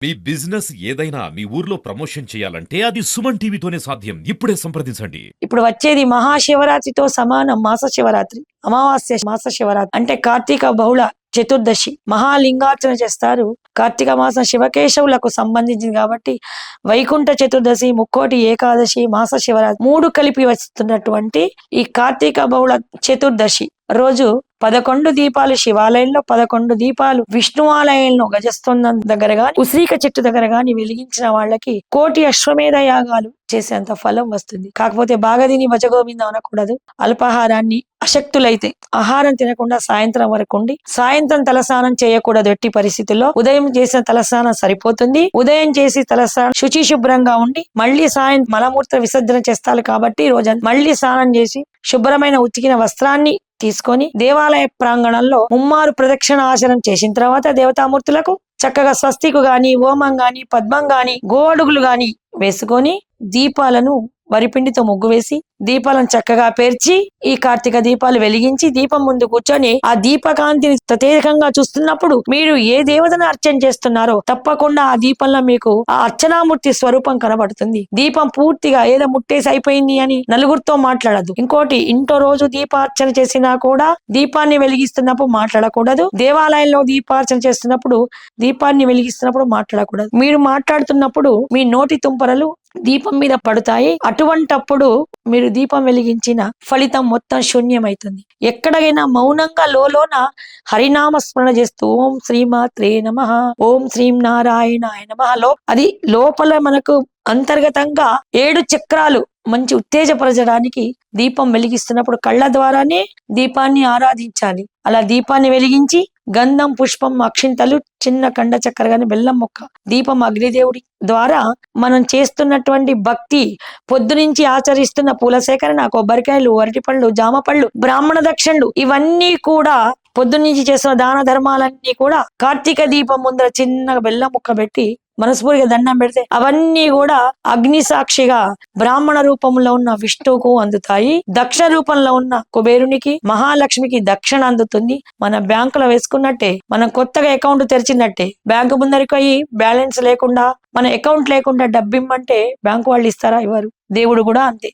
మీ business ఏదైనా మీ ఊర్లో promotion చేయాలంటే అది సుమన్ టీవీతోనే సాధ్యం. ఇప్పుడే సంప్రదించండి. ఇప్పుడు వచ్చేది మహాశివరాత్రితో సమానం. మాస శివరాత్రి, అమావాస్య మాస శివరాత్రి అంటే కార్తీక బహుళ చతుర్దశి. మహాలింగార్చన చేస్తారు. కార్తీక మాసం శివకేశవులకు సంబంధించింది కాబట్టి వైకుంఠ చతుర్దశి, ముక్కోటి ఏకాదశి, మాస శివరాత్రి మూడు కలిపి వస్తున్నటువంటి ఈ కార్తీక బహుళ చతుర్దశి రోజు 11 దీపాలు శివాలయంలో, 11 దీపాలు విష్ణు ఆలయంలో గజస్తంభం దగ్గర గాని, ఉసిరిక చెట్టు దగ్గర గాని వెలిగించిన వాళ్ళకి 1,000,000 అశ్వమేధ యాగాలు చేసేంత ఫలం వస్తుంది. కాకపోతే బాగా తిని భజగోవిందం అనకూడదు. అల్పాహారాన్ని అశక్తులైతే ఆహారం తినకుండా సాయంత్రం వరకు ఉండి, సాయంత్రం తలస్నానం చేయకూడదు ఎట్టి పరిస్థితుల్లో. ఉదయం చేసిన తలస్నానం సరిపోతుంది. ఉదయం చేసి తలస్నానం శుచి శుభ్రంగా ఉండి మళ్ళీ సాయంత్రం మలమూత్ర విసర్జన చేస్తారు కాబట్టి రోజు మళ్ళీ స్నానం చేసి శుభ్రమైన ఉతికిన వస్త్రాన్ని తీసుకొని దేవాలయ ప్రాంగణంలో ముమ్మారు ప్రదక్షిణ ఆచరణ చేసిన తర్వాత దేవతామూర్తులకు చక్కగా స్వస్తికు గాని, హోమం గాని, పద్మం గాని, గోడుగులు గాని వేసుకొని దీపాలను వరిపిండితో ముగ్గు వేసి దీపాలను చక్కగా పేర్చి ఈ కార్తీక దీపాలు వెలిగించి దీపం ముందు కూర్చొని ఆ దీపకాంతిని ప్రత్యేకంగా చూస్తున్నప్పుడు మీరు ఏ దేవతను అర్చన చేస్తున్నారో తప్పకుండా ఆ దీపంలో మీకు ఆ అర్చనామూర్తి స్వరూపం కనబడుతుంది. దీపం పూర్తిగా ఏదో ముట్టేసి అయిపోయింది అని నలుగురితో మాట్లాడద్దు. ఇంకోటి, ఇంటో రోజు దీపార్చన చేసినా కూడా దీపాన్ని వెలిగిస్తున్నప్పుడు మాట్లాడకూడదు. దేవాలయంలో దీపార్చన చేస్తున్నప్పుడు దీపాన్ని వెలిగిస్తున్నప్పుడు మాట్లాడకూడదు. మీరు మాట్లాడుతున్నప్పుడు మీ నోటి తుంపరలు దీపం మీద పడతాయి. అటువంటప్పుడు మీరు దీపం వెలిగించిన ఫలితం మొత్తం శూన్యమైతుంది. ఎక్కడైనా మౌనంగా లోన హరినామ స్మరణ చేస్తూ ఓం శ్రీమాత్రే నమః, ఓం శ్రీం నారాయణాయ నమః అది లోపల మనకు అంతర్గతంగా 7 చక్రాలు మంచి ఉత్తేజపరచడానికి దీపం వెలిగిస్తున్నప్పుడు కళ్ళ ద్వారానే దీపాన్ని ఆరాధించాలి. అలా దీపాన్ని వెలిగించి గంధం, పుష్పం, అక్షింతలు, చిన్న కండ చక్కెర గాని, బెల్లం మొక్క, దీపం అగ్నిదేవుడి ద్వారా మనం చేస్తున్నటువంటి భక్తి, పొద్దునుంచి ఆచరిస్తున్న పూల సేకరణ, కొబ్బరికాయలు, అరటిపళ్ళు, జామపళ్ళు, బ్రాహ్మణ దక్షిణలు ఇవన్నీ కూడా పొద్దున్నుంచి చేస్తున్న దాన ధర్మాలన్నీ కూడా కార్తీక దీపం ముందర చిన్నగా బెల్లం ముక్క పెట్టి మనస్ఫూర్తిగా దండం పెడితే అవన్నీ కూడా అగ్ని సాక్షిగా బ్రాహ్మణ రూపంలో ఉన్న విష్ణువుకు అందుతాయి. దక్ష రూపంలో ఉన్న కుబేరునికి, మహాలక్ష్మికి దక్షిణ అందుతుంది. మన బ్యాంకులో వేసుకున్నట్టే, మనం కొత్తగా అకౌంట్ తెరిచినట్టే. బ్యాంకు ముందరికి పోయి బ్యాలెన్స్ లేకుండా, మన అకౌంట్ లేకుండా డబ్బిమ్మంటే బ్యాంకు వాళ్ళు ఇస్తారా? ఇవ్వరు. దేవుడు కూడా అంతే.